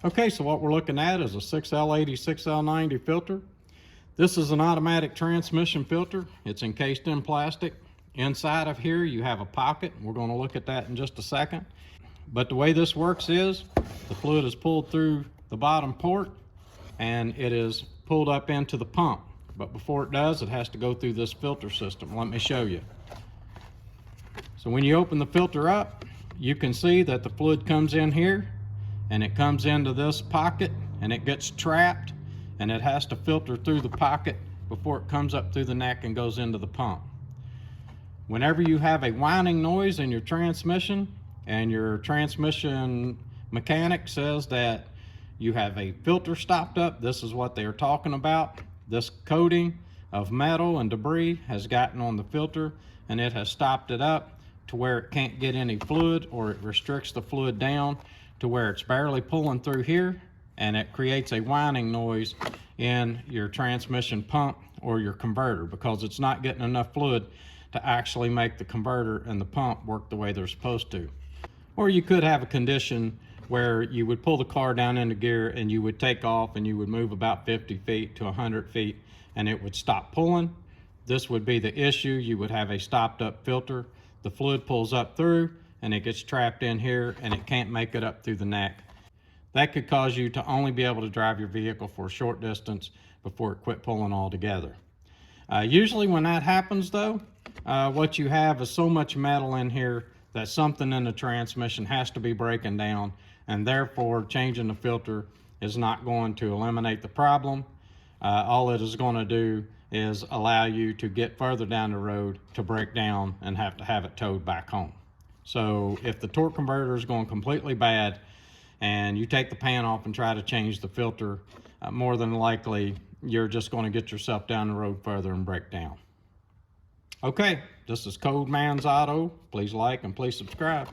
Okay, so what we're looking at is a 6L80, 6L90 filter. This is an automatic transmission filter. It's encased in plastic. Inside of here you have a pocket. We're going to look at that in just a second. But the way this works is the fluid is pulled through the bottom port and it is pulled up into the pump. But before it does, it has to go through this filter system. Let me show you. So when you open the filter up, you can see that the fluid comes in here and it comes into this pocket and it gets trapped and it has to filter through the pocket before it comes up through the neck and goes into the pump. Whenever you have a whining noise in your transmission and your transmission mechanic says that you have a filter stopped up, this is what they are talking about. This coating of metal and debris has gotten on the filter and it has stopped it up to where it can't get any fluid, or it restricts the fluid down to where it's barely pulling through here, and it creates a whining noise in your transmission pump or your converter because it's not getting enough fluid to actually make the converter and the pump work the way they're supposed to. Or you could have a condition where you would pull the car down into gear and you would take off and you would move about 50 feet to 100 feet and it would stop pulling. This would be the issue. You would have a stopped up filter. The fluid pulls up through and it gets trapped in here and it can't make it up through the neck. That could cause you to only be able to drive your vehicle for a short distance before it quit pulling altogether. Usually when that happens though, what you have is so much metal in here that something in the transmission has to be breaking down, and therefore changing the filter is not going to eliminate the problem. All it is going to do is allow you to get further down the road to break down and have to have it towed back home. So if the torque converter is going completely bad and you take the pan off and try to change the filter, more than likely you're just going to get yourself down the road further and break down. Okay, this is Code Man's Auto. Please like and please subscribe.